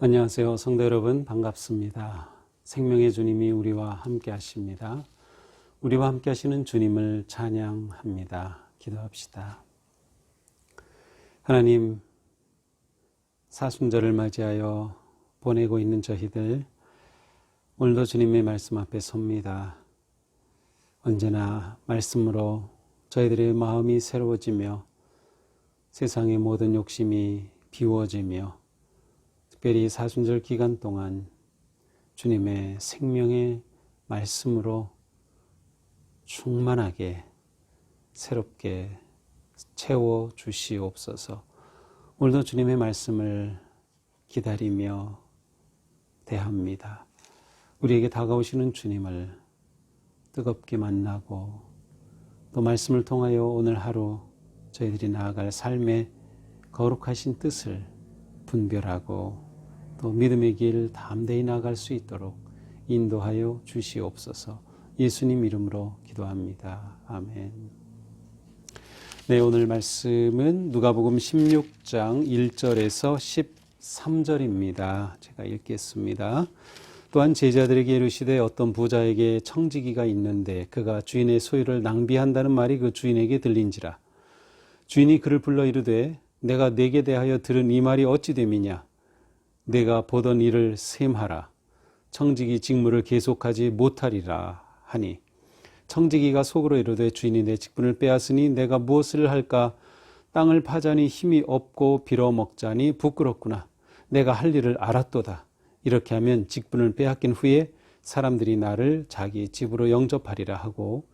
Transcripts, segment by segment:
안녕하세요. 성도 여러분, 반갑습니다. 생명의 주님이 우리와 함께 하십니다. 우리와 함께 하시는 주님을 찬양합니다. 기도합시다. 하나님, 사순절을 맞이하여 보내고 있는 저희들, 오늘도 주님의 말씀 앞에 섭니다. 언제나 말씀으로 저희들의 마음이 새로워지며 세상의 모든 욕심이 비워지며 특별히 사순절 기간 동안 주님의 생명의 말씀으로 충만하게 새롭게 채워주시옵소서. 오늘도 주님의 말씀을 기다리며 대합니다. 우리에게 다가오시는 주님을 뜨겁게 만나고 또 말씀을 통하여 오늘 하루 저희들이 나아갈 삶의 거룩하신 뜻을 분별하고 또 믿음의 길 담대히 나아갈 수 있도록 인도하여 주시옵소서. 예수님 이름으로 기도합니다. 아멘. 네, 오늘 말씀은 누가복음 16장 1절에서 13절입니다. 제가 읽겠습니다. 또한 제자들에게 이르시되 어떤 부자에게 청지기가 있는데 그가 주인의 소유를 낭비한다는 말이 그 주인에게 들린지라. 주인이 그를 불러 이르되 내가 네게 대하여 들은 이 말이 어찌 됨이냐. 내가 보던 일을 셈하라. 청지기 직무를 계속하지 못하리라 하니 청지기가 속으로 이르되 주인이 내 직분을 빼앗으니 내가 무엇을 할까. 땅을 파자니 힘이 없고 빌어먹자니 부끄럽구나. 내가 할 일을 알았도다. 이렇게 하면 직분을 빼앗긴 후에 사람들이 나를 자기 집으로 영접하리라 하고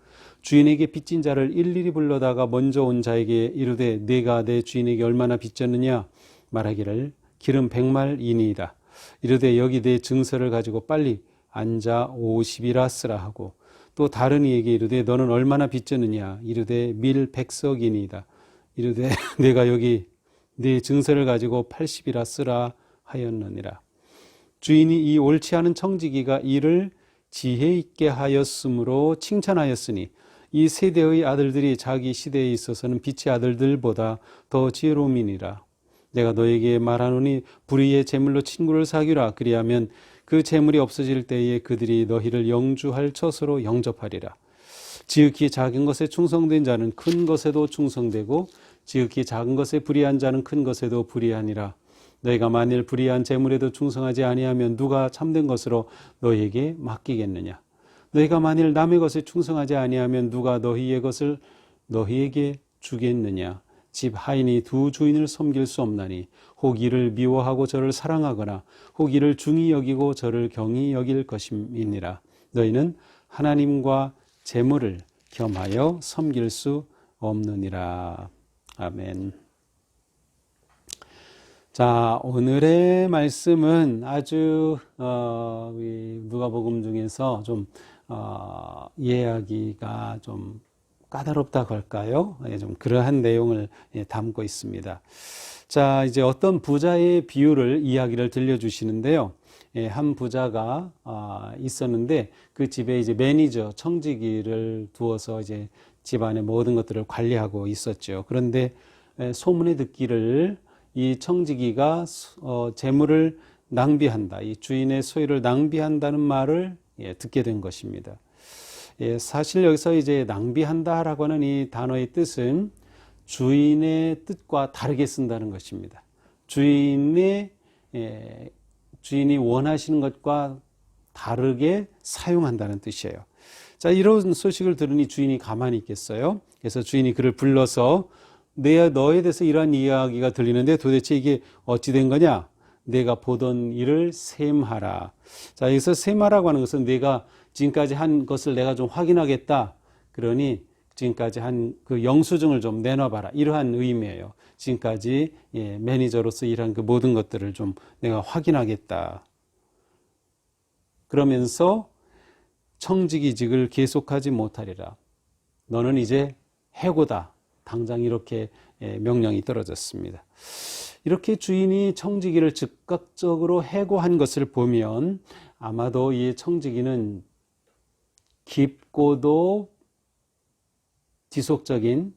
주인에게 빚진 자를 일일이 불러다가 먼저 온 자에게 이르되 네가 내 주인에게 얼마나 빚졌느냐. 말하기를 기름 100말이니이다. 이르되 여기 내 증서를 가지고 빨리 앉아 50이라 쓰라 하고 또 다른 이에게 이르되 너는 얼마나 빚졌느냐. 이르되 밀 100석이니이다. 이르되 내가 여기 내 증서를 가지고 80이라 쓰라 하였느니라. 주인이 이 옳지 않은 청지기가 이를 지혜 있게 하였으므로 칭찬하였으니 이 세대의 아들들이 자기 시대에 있어서는 빛의 아들들보다 더 지혜로움이니라. 내가 너에게 말하노니 불의의 재물로 친구를 사귀라. 그리하면 그 재물이 없어질 때에 그들이 너희를 영주할 처소로 영접하리라. 지극히 작은 것에 충성된 자는 큰 것에도 충성되고 지극히 작은 것에 불의한 자는 큰 것에도 불의하니라. 너희가 만일 불의한 재물에도 충성하지 아니하면 누가 참된 것으로 너희에게 맡기겠느냐. 너희가 만일 남의 것에 충성하지 아니하면 누가 너희의 것을 너희에게 주겠느냐. 집 하인이 두 주인을 섬길 수 없나니 혹 이를 미워하고 저를 사랑하거나 혹 이를 중히 여기고 저를 경히 여길 것임이니라. 너희는 하나님과 재물을 겸하여 섬길 수 없느니라. 아멘. 자, 오늘의 말씀은 아주 누가복음 중에서 좀 이해하기가 좀 까다롭다 할까요? 좀 그러한 내용을 담고 있습니다. 자, 이제 어떤 부자의 비유를 이야기를 들려주시는데요. 한 부자가 있었는데 그 집에 이제 매니저, 청지기를 두어서 이제 집안의 모든 것들을 관리하고 있었죠. 그런데 소문에 듣기를 이 청지기가 재물을 낭비한다, 이 주인의 소유를 낭비한다는 말을 듣게 된 것입니다. 사실 여기서 이제 낭비한다라고 하는 이 단어의 뜻은 주인의 뜻과 다르게 쓴다는 것입니다. 주인이 원하시는 것과 다르게 사용한다는 뜻이에요. 자, 이런 소식을 들으니 주인이 가만히 있겠어요? 그래서 주인이 그를 불러서 너에 대해서 이러한 이야기가 들리는데 도대체 이게 어찌 된 거냐? 내가 보던 일을 셈하라. 자, 여기서 셈하라고 하는 것은 내가 지금까지 한 것을 내가 좀 확인하겠다. 그러니 지금까지 한 그 영수증을 좀 내놔봐라. 이러한 의미예요. 지금까지 매니저로서 일한 그 모든 것들을 좀 내가 확인하겠다. 그러면서 청지기직을 계속하지 못하리라. 너는 이제 해고다. 당장 이렇게 명령이 떨어졌습니다. 이렇게 주인이 청지기를 즉각적으로 해고한 것을 보면 아마도 이 청지기는 깊고도 지속적인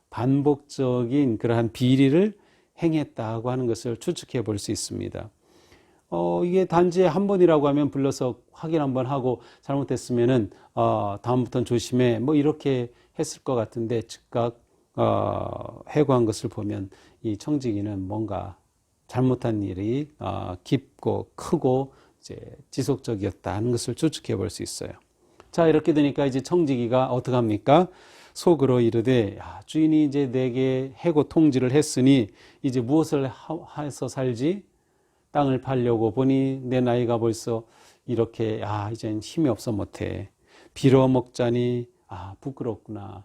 반복적인 그러한 비리를 행했다고 하는 것을 추측해 볼 수 있습니다. 이게 단지 한 번이라고 하면 불러서 확인 한번 하고 잘못됐으면은 다음부터는 조심해 뭐 이렇게 했을 것 같은데 즉각 해고한 것을 보면 이 청지기는 뭔가 잘못한 일이 깊고 크고 이제 지속적이었다는 것을 추측해 볼 수 있어요. 자, 이렇게 되니까 이제 청지기가 어떻게 합니까? 속으로 이르되 주인이 이제 내게 해고 통지를 했으니 이제 무엇을 해서 살지? 땅을 팔려고 보니 내 나이가 벌써 이렇게 이젠 힘이 없어 못해. 빌어먹자니 부끄럽구나.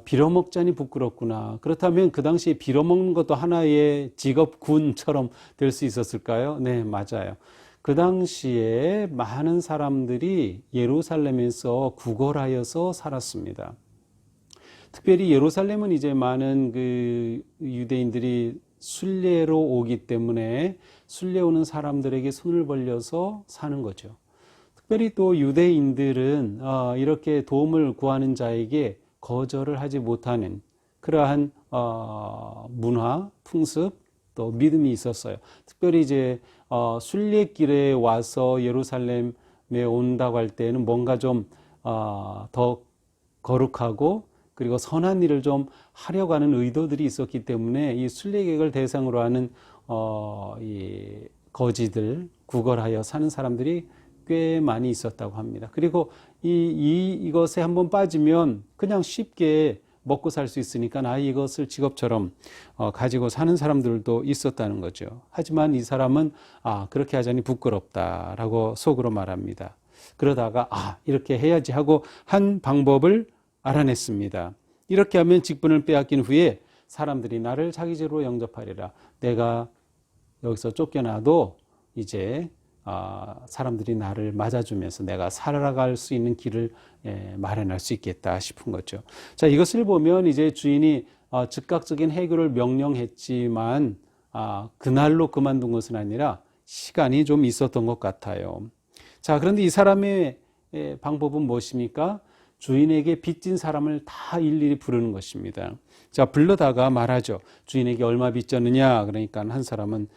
빌어먹자니 부끄럽구나. 그렇다면 그 당시에 빌어먹는 것도 하나의 직업군처럼 될 수 있었을까요? 네, 맞아요. 그 당시에 많은 사람들이 예루살렘에서 구걸하여서 살았습니다. 특별히 예루살렘은 이제 많은 그 유대인들이 순례로 오기 때문에 순례 오는 사람들에게 손을 벌려서 사는 거죠. 특별히 또 유대인들은 이렇게 도움을 구하는 자에게 거절을 하지 못하는 그러한 문화, 풍습, 또 믿음이 있었어요. 특별히 이제 순례길에 와서 예루살렘에 온다고 할 때는 뭔가 좀 더 거룩하고 그리고 선한 일을 좀 하려고 하는 의도들이 있었기 때문에 이 순례객을 대상으로 하는 이 거지들, 구걸하여 사는 사람들이 꽤 많이 있었다고 합니다. 그리고 이것에 한번 빠지면 그냥 쉽게 먹고 살 수 있으니까 이것을 직업처럼 가지고 사는 사람들도 있었다는 거죠. 하지만 이 사람은 그렇게 하자니 부끄럽다라고 속으로 말합니다. 그러다가 이렇게 해야지 하고 한 방법을 알아냈습니다. 이렇게 하면 직분을 빼앗긴 후에 사람들이 나를 자기 집으로 영접하리라. 내가 여기서 쫓겨나도 이제 사람들이 나를 맞아주면서 내가 살아갈 수 있는 길을 마련할 수 있겠다 싶은 거죠. 자, 이것을 보면 이제 주인이 즉각적인 해결을 명령했지만 그날로 그만둔 것은 아니라 시간이 좀 있었던 것 같아요. 자, 그런데 이 사람의 방법은 무엇입니까? 주인에게 빚진 사람을 다 일일이 부르는 것입니다. 자, 불러다가 말하죠. 주인에게 얼마 빚졌느냐? 그러니까 한 사람은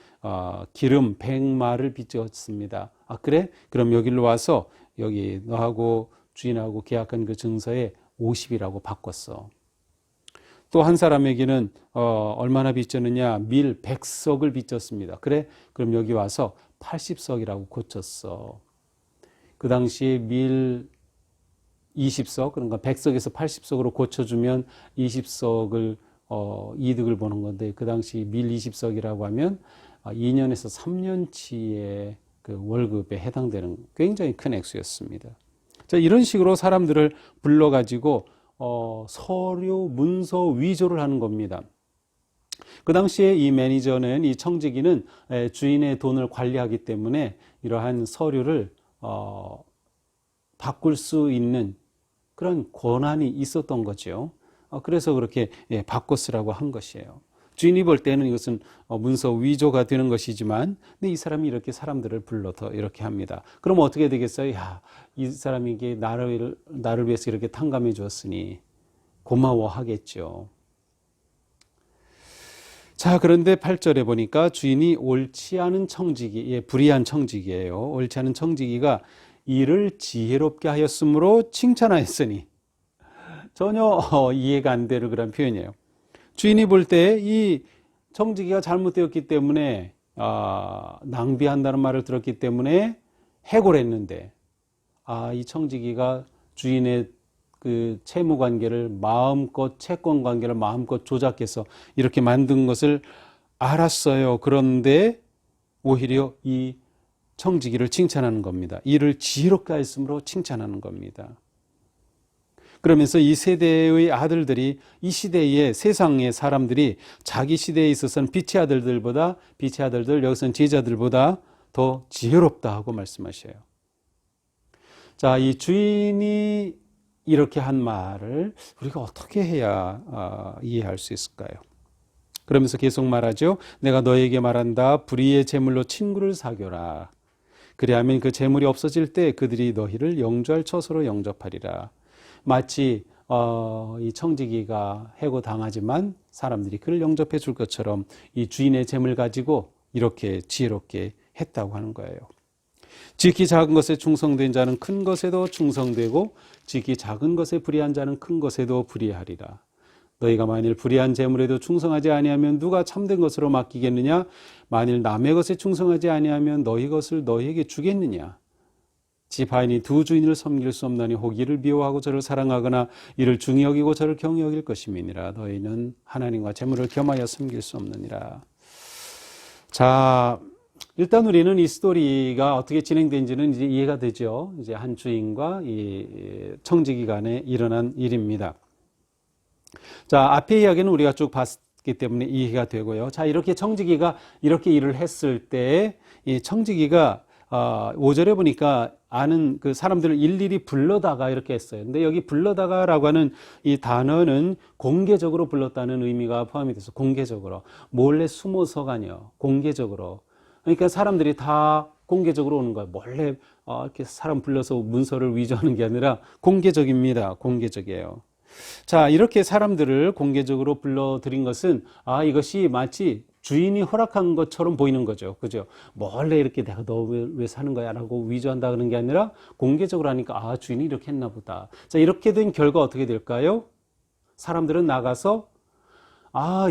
기름 100마를 빚졌습니다. 그래? 그럼 여기로 와서 여기 너하고 주인하고 계약한 그 증서에 50이라고 바꿨어. 또 한 사람에게는 얼마나 빚졌느냐? 밀 100석을 빚졌습니다. 그래? 그럼 여기 와서 80석이라고 고쳤어. 그 당시에 밀 20석, 그러니까 100석에서 80석으로 고쳐주면 20석을 이득을 보는 건데 그 당시 밀 20석이라고 하면 2년에서 3년치의 그 월급에 해당되는 굉장히 큰 액수였습니다. 자, 이런 식으로 사람들을 불러가지고 서류, 문서 위조를 하는 겁니다. 그 당시에 이 매니저는, 이 청지기는 주인의 돈을 관리하기 때문에 이러한 서류를 바꿀 수 있는 그런 권한이 있었던 거죠. 그래서 그렇게 바꿔 쓰라고 한 것이에요. 주인이 볼 때는 이것은 문서 위조가 되는 것이지만, 근데 이 사람이 이렇게 사람들을 불러서 이렇게 합니다. 그럼 어떻게 되겠어요? 이 사람에게 나를 위해서 이렇게 탕감해 주었으니 고마워하겠죠. 자, 그런데 8절에 보니까 주인이 옳지 않은 청지기, 불의한 청지기예요. 옳지 않은 청지기가 이를 지혜롭게 하였으므로 칭찬하였으니, 전혀 이해가 안 되는 그런 표현이에요. 주인이 볼 때 이 청지기가 잘못되었기 때문에 낭비한다는 말을 들었기 때문에 해고를 했는데 이 청지기가 주인의 그 채무 관계를 마음껏, 채권 관계를 마음껏 조작해서 이렇게 만든 것을 알았어요. 그런데 오히려 이 청지기를 칭찬하는 겁니다. 이를 지혜롭게 하였으므로 칭찬하는 겁니다. 그러면서 이 세대의 아들들이, 이 시대의 세상의 사람들이 자기 시대에 있어서는 빛의 아들들, 여기서는 제자들보다 더 지혜롭다 하고 말씀하셔요. 자, 이 주인이 이렇게 한 말을 우리가 어떻게 해야 이해할 수 있을까요? 그러면서 계속 말하죠. 내가 너에게 말한다. 불의의 재물로 친구를 사귀어라. 그리하면 그 재물이 없어질 때 그들이 너희를 영주할 처소로 영접하리라. 마치 이 청지기가 해고당하지만 사람들이 그를 영접해 줄 것처럼 이 주인의 재물 가지고 이렇게 지혜롭게 했다고 하는 거예요. 지극히 작은 것에 충성된 자는 큰 것에도 충성되고 지극히 작은 것에 불의한 자는 큰 것에도 불의하리라. 너희가 만일 불의한 재물에도 충성하지 아니하면 누가 참된 것으로 맡기겠느냐? 만일 남의 것에 충성하지 아니하면 너희 것을 너희에게 주겠느냐? 지파인이 두 주인을 섬길 수 없나니 혹 이를 미워하고 저를 사랑하거나 이를 중히 여기고 저를 경히 여길 것임이니라. 너희는 하나님과 재물을 겸하여 섬길 수 없느니라. 자, 일단 우리는 이 스토리가 어떻게 진행된지는 이제 이해가 되죠. 이제 한 주인과 이 청지기 간에 일어난 일입니다. 자, 앞의 이야기는 우리가 쭉 봤기 때문에 이해가 되고요. 자, 이렇게 청지기가 이렇게 일을 했을 때 이 청지기가 5절에 보니까 아는 그 사람들을 일일이 불러다가 이렇게 했어요. 근데 여기 불러다가라고 하는 이 단어는 공개적으로 불렀다는 의미가 포함이 돼서 공개적으로 몰래 숨어서가 아니에요. 공개적으로. 그러니까 사람들이 다 공개적으로 오는 거예요. 몰래 이렇게 사람 불러서 문서를 위조하는 게 아니라 공개적입니다. 공개적이에요. 자, 이렇게 사람들을 공개적으로 불러들인 것은 이것이 마치 주인이 허락한 것처럼 보이는 거죠. 그죠? 몰래 이렇게 내가 너 왜 사는 거야? 라고 위조한다 그러는 게 아니라 공개적으로 하니까 주인이 이렇게 했나 보다. 자, 이렇게 된 결과 어떻게 될까요? 사람들은 나가서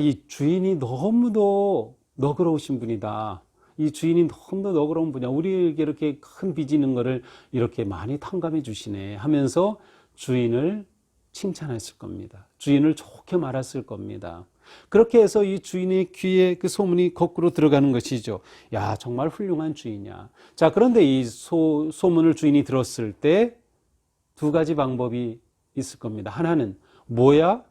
이 주인이 너무도 너그러우신 분이다. 이 주인이 너무도 너그러운 분이야. 우리에게 이렇게 큰 빚이 있는 거를 이렇게 많이 탕감해 주시네 하면서 주인을 칭찬했을 겁니다. 주인을 좋게 말했을 겁니다. 그렇게 해서 이 주인의 귀에 그 소문이 거꾸로 들어가는 것이죠. 야, 정말 훌륭한 주인이야. 자, 그런데 이 소문을 주인이 들었을 때 두 가지 방법이 있을 겁니다. 하나는 뭐야?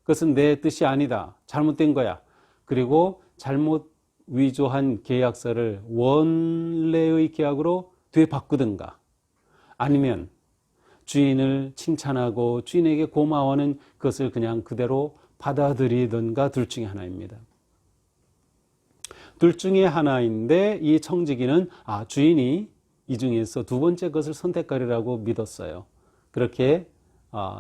그것은 내 뜻이 아니다. 잘못된 거야. 그리고 잘못 위조한 계약서를 원래의 계약으로 되바꾸든가, 아니면 주인을 칭찬하고 주인에게 고마워하는 것을 그냥 그대로 받아들이든가, 둘 중에 하나입니다. 둘 중에 하나인데 이 청지기는 주인이 이 중에서 두 번째 것을 선택하리라고 믿었어요. 그렇게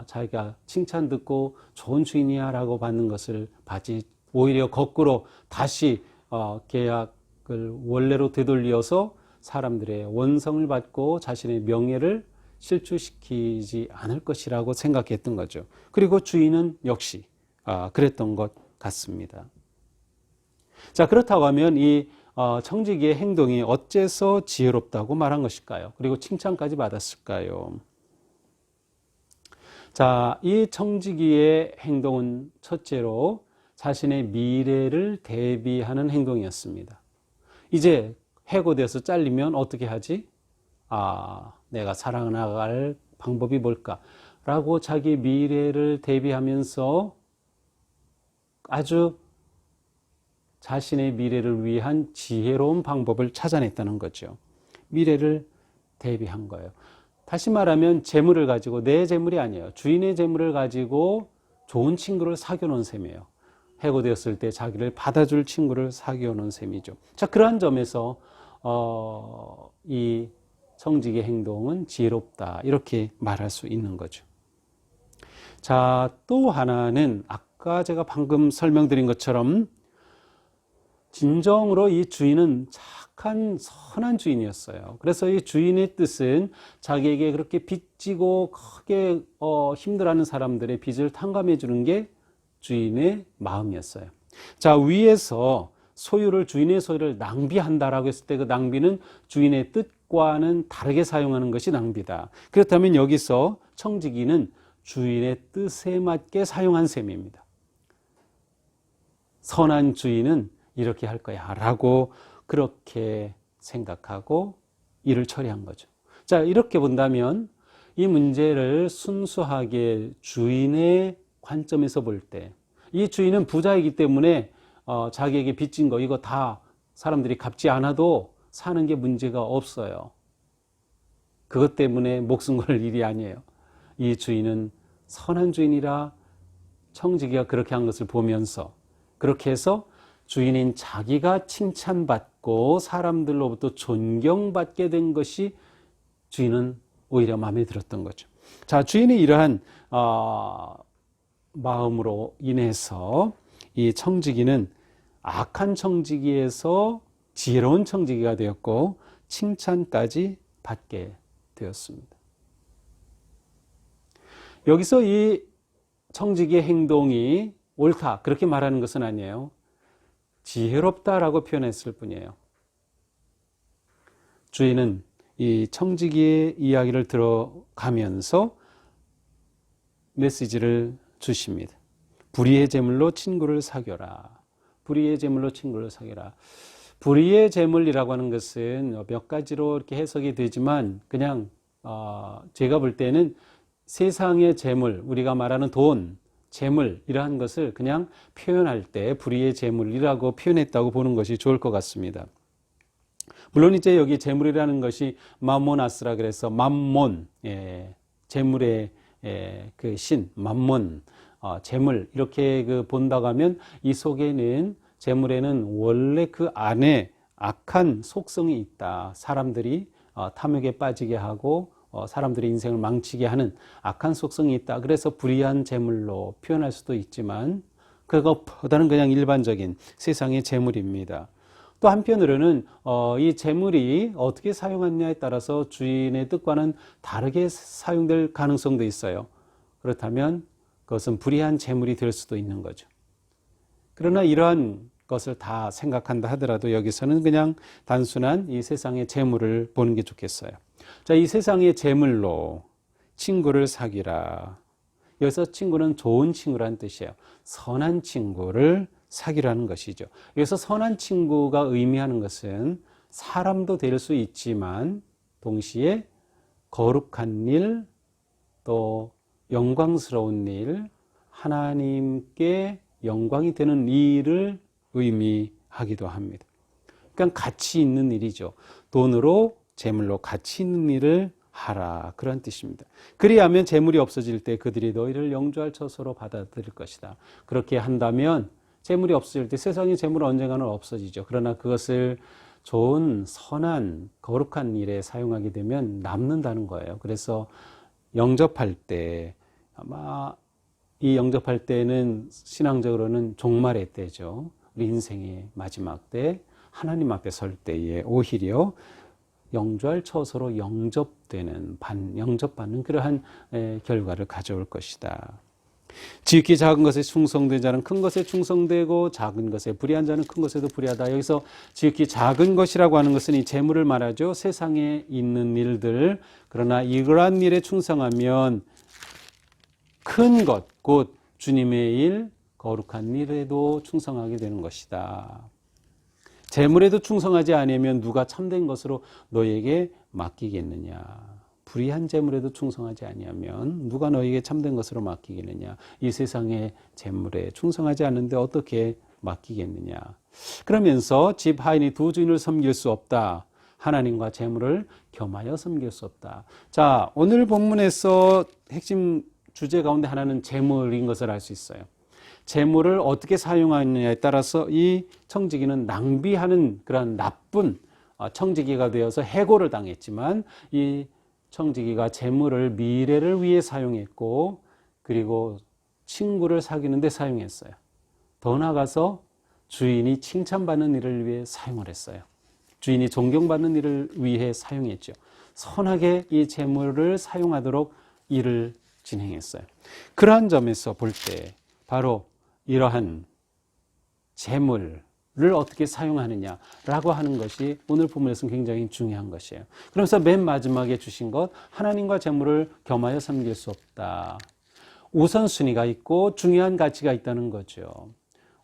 자기가 칭찬 듣고 좋은 주인이야 라고 받는 것을 받지, 오히려 거꾸로 다시 계약을 원래로 되돌려서 사람들의 원성을 받고 자신의 명예를 실추시키지 않을 것이라고 생각했던 거죠. 그리고 주인은 역시 그랬던 것 같습니다. 자, 그렇다고 하면 이 청지기의 행동이 어째서 지혜롭다고 말한 것일까요? 그리고 칭찬까지 받았을까요? 자, 이 청지기의 행동은 첫째로 자신의 미래를 대비하는 행동이었습니다. 이제 해고돼서 잘리면 어떻게 하지? 내가 살아나갈 방법이 뭘까? 라고 자기 미래를 대비하면서 아주 자신의 미래를 위한 지혜로운 방법을 찾아냈다는 거죠. 미래를 대비한 거예요. 다시 말하면 재물을 가지고, 내 재물이 아니에요. 주인의 재물을 가지고 좋은 친구를 사귀어 놓은 셈이에요. 해고되었을 때 자기를 받아줄 친구를 사귀어 놓은 셈이죠. 자, 그러한 점에서 이 청지기의 행동은 지혜롭다, 이렇게 말할 수 있는 거죠. 자, 또 하나는 아까 제가 방금 설명드린 것처럼 진정으로 이 주인은 착한 선한 주인이었어요. 그래서 이 주인의 뜻은 자기에게 그렇게 빚지고 크게 힘들어하는 사람들의 빚을 탕감해 주는 게 주인의 마음이었어요. 자, 위에서 주인의 소유를 낭비한다라고 했을 때 그 낭비는 주인의 뜻과는 다르게 사용하는 것이 낭비다. 그렇다면 여기서 청지기는 주인의 뜻에 맞게 사용한 셈입니다. 선한 주인은 이렇게 할 거야 라고 그렇게 생각하고 일을 처리한 거죠. 자, 이렇게 본다면 이 문제를 순수하게 주인의 관점에서 볼 때, 이 주인은 부자이기 때문에 자기에게 빚진 거 이거 다 사람들이 갚지 않아도 사는 게 문제가 없어요. 그것 때문에 목숨 걸 일이 아니에요. 이 주인은 선한 주인이라 청지기가 그렇게 한 것을 보면서, 그렇게 해서 주인인 자기가 칭찬받고 사람들로부터 존경받게 된 것이 주인은 오히려 마음에 들었던 거죠. 자, 주인의 이러한 마음으로 인해서 이 청지기는 악한 청지기에서 지혜로운 청지기가 되었고 칭찬까지 받게 되었습니다. 여기서 이 청지기의 행동이 옳다 그렇게 말하는 것은 아니에요. 지혜롭다라고 표현했을 뿐이에요. 주인은 이 청지기의 이야기를 들어가면서 메시지를 주십니다. 불의의 제물로 친구를 사귀어라. 불의의 제물로 친구를 사귀어라. 불의의 제물이라고 하는 것은 몇 가지로 이렇게 해석이 되지만 그냥 제가 볼 때는 세상의 재물, 우리가 말하는 돈, 재물 이러한 것을 그냥 표현할 때 불의의 재물이라고 표현했다고 보는 것이 좋을 것 같습니다. 물론 이제 여기 재물이라는 것이 맘모나스라 그래서 맘몬, 재물의 그 신, 맘몬, 재물 이렇게 본다고 하면 이 속에는 재물에는 원래 그 안에 악한 속성이 있다. 사람들이 탐욕에 빠지게 하고 사람들의 인생을 망치게 하는 악한 속성이 있다. 그래서 불의한 재물로 표현할 수도 있지만 그것보다는 그냥 일반적인 세상의 재물입니다. 또 한편으로는 이 재물이 어떻게 사용하느냐에 따라서 주인의 뜻과는 다르게 사용될 가능성도 있어요. 그렇다면 그것은 불의한 재물이 될 수도 있는 거죠. 그러나 이러한 것을 다 생각한다 하더라도 여기서는 그냥 단순한 이 세상의 재물을 보는 게 좋겠어요. 자, 이 세상의 재물로 친구를 사귀라. 여기서 친구는 좋은 친구라는 뜻이에요. 선한 친구를 사귀라는 것이죠. 여기서 선한 친구가 의미하는 것은 사람도 될 수 있지만 동시에 거룩한 일, 또 영광스러운 일, 하나님께 영광이 되는 일을 의미하기도 합니다. 그러니까 가치 있는 일이죠. 돈으로 재물로 가치 있는 일을 하라 그런 뜻입니다. 그리하면 재물이 없어질 때 그들이 너희를 영주할 처소로 받아들일 것이다. 그렇게 한다면 재물이 없어질 때 세상의 재물은 언젠가는 없어지죠. 그러나 그것을 좋은 선한 거룩한 일에 사용하게 되면 남는다는 거예요. 그래서 영접할 때 아마 이 영접할 때는 신앙적으로는 종말의 때죠. 우리 인생의 마지막 때 하나님 앞에 설 때에 오히려 영주할 처소로 영접받는 그러한 결과를 가져올 것이다. 지극히 작은 것에 충성된 자는 큰 것에 충성되고 작은 것에 불의한 자는 큰 것에도 불의하다. 여기서 지극히 작은 것이라고 하는 것은 이 재물을 말하죠. 세상에 있는 일들. 그러나 이러한 일에 충성하면 큰 것, 곧 주님의 일, 거룩한 일에도 충성하게 되는 것이다. 재물에도 충성하지 않으면 누가 참된 것으로 너에게 맡기겠느냐. 불의한 재물에도 충성하지 아니하면 누가 너에게 참된 것으로 맡기겠느냐. 이 세상의 재물에 충성하지 않는데 어떻게 맡기겠느냐. 그러면서 집 하인이 두 주인을 섬길 수 없다. 하나님과 재물을 겸하여 섬길 수 없다. 자, 오늘 본문에서 핵심 주제 가운데 하나는 재물인 것을 알 수 있어요. 재물을 어떻게 사용하느냐에 따라서 이 청지기는 낭비하는 그런 나쁜 청지기가 되어서 해고를 당했지만 이 청지기가 재물을 미래를 위해 사용했고 그리고 친구를 사귀는 데 사용했어요. 더 나아가서 주인이 칭찬받는 일을 위해 사용을 했어요. 주인이 존경받는 일을 위해 사용했죠. 선하게 이 재물을 사용하도록 일을 진행했어요. 그러한 점에서 볼 때 바로 이러한 재물을 어떻게 사용하느냐라고 하는 것이 오늘 본문에서는 굉장히 중요한 것이에요. 그러면서 맨 마지막에 주신 것, 하나님과 재물을 겸하여 섬길 수 없다. 우선순위가 있고 중요한 가치가 있다는 거죠.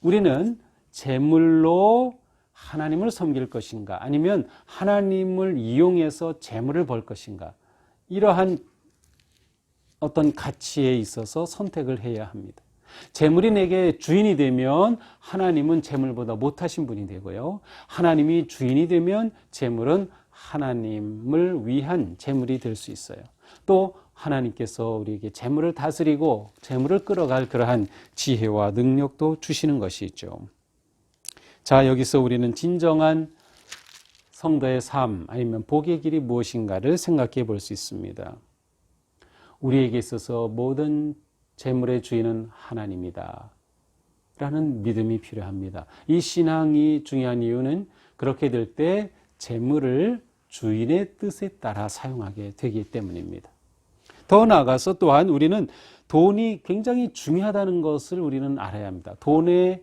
우리는 재물로 하나님을 섬길 것인가 아니면 하나님을 이용해서 재물을 벌 것인가 이러한 어떤 가치에 있어서 선택을 해야 합니다. 재물이 내게 주인이 되면 하나님은 재물보다 못하신 분이 되고요. 하나님이 주인이 되면 재물은 하나님을 위한 재물이 될 수 있어요. 또 하나님께서 우리에게 재물을 다스리고 재물을 끌어갈 그러한 지혜와 능력도 주시는 것이죠. 자, 여기서 우리는 진정한 성도의 삶 아니면 복의 길이 무엇인가를 생각해 볼 수 있습니다. 우리에게 있어서 모든 재물의 주인은 하나님이다 라는 믿음이 필요합니다. 이 신앙이 중요한 이유는 그렇게 될 때 재물을 주인의 뜻에 따라 사용하게 되기 때문입니다. 더 나아가서 또한 우리는 돈이 굉장히 중요하다는 것을 우리는 알아야 합니다. 돈에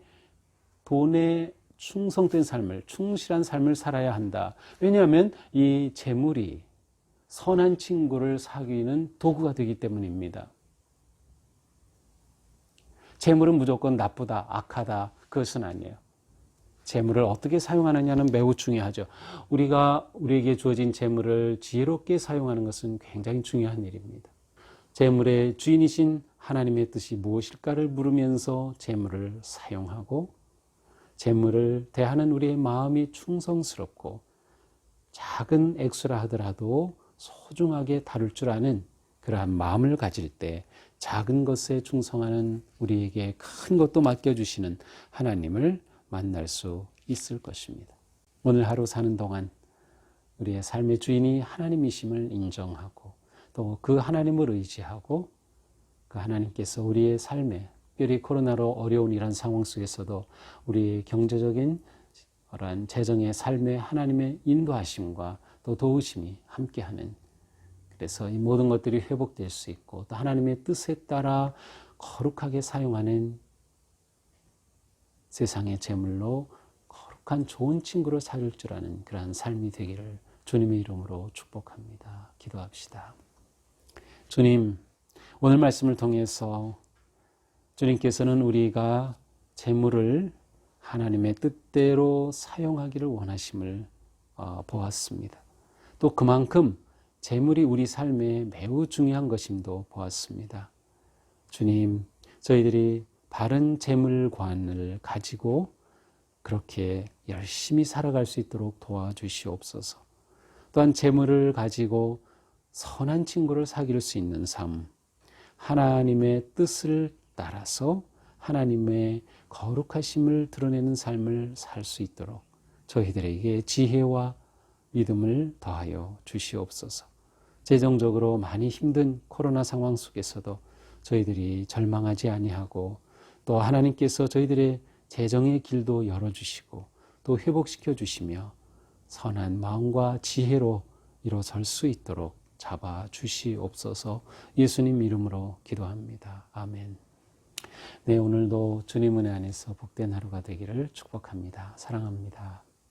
충성된 삶을, 충실한 삶을 살아야 한다. 왜냐하면 이 재물이 선한 친구를 사귀는 도구가 되기 때문입니다. 재물은 무조건 나쁘다, 악하다, 그것은 아니에요. 재물을 어떻게 사용하느냐는 매우 중요하죠. 우리에게 주어진 재물을 지혜롭게 사용하는 것은 굉장히 중요한 일입니다. 재물의 주인이신 하나님의 뜻이 무엇일까를 물으면서 재물을 사용하고, 재물을 대하는 우리의 마음이 충성스럽고 작은 액수라 하더라도 소중하게 다룰 줄 아는 그러한 마음을 가질 때 작은 것에 충성하는 우리에게 큰 것도 맡겨주시는 하나님을 만날 수 있을 것입니다. 오늘 하루 사는 동안 우리의 삶의 주인이 하나님이심을 인정하고 또 그 하나님을 의지하고 그 하나님께서 우리의 삶에, 특별히 코로나로 어려운 이런 상황 속에서도 우리의 경제적인 그러한 재정의 삶에 하나님의 인도하심과 또 도우심이 함께하는, 그래서 이 모든 것들이 회복될 수 있고 또 하나님의 뜻에 따라 거룩하게 사용하는 세상의 재물로 거룩한 좋은 친구를 사귈 줄 아는 그러한 삶이 되기를 주님의 이름으로 축복합니다. 기도합시다. 주님, 오늘 말씀을 통해서 주님께서는 우리가 재물을 하나님의 뜻대로 사용하기를 원하심을 보았습니다. 또 그만큼 재물이 우리 삶에 매우 중요한 것임도 보았습니다. 주님, 저희들이 바른 재물관을 가지고 그렇게 열심히 살아갈 수 있도록 도와주시옵소서. 또한 재물을 가지고 선한 친구를 사귈 수 있는 삶, 하나님의 뜻을 따라서 하나님의 거룩하심을 드러내는 삶을 살 수 있도록 저희들에게 지혜와 믿음을 더하여 주시옵소서. 재정적으로 많이 힘든 코로나 상황 속에서도 저희들이 절망하지 아니하고 또 하나님께서 저희들의 재정의 길도 열어주시고 또 회복시켜 주시며 선한 마음과 지혜로 이루어질 수 있도록 잡아주시옵소서. 예수님 이름으로 기도합니다. 아멘. 네, 오늘도 주님 은혜 안에서 복된 하루가 되기를 축복합니다. 사랑합니다.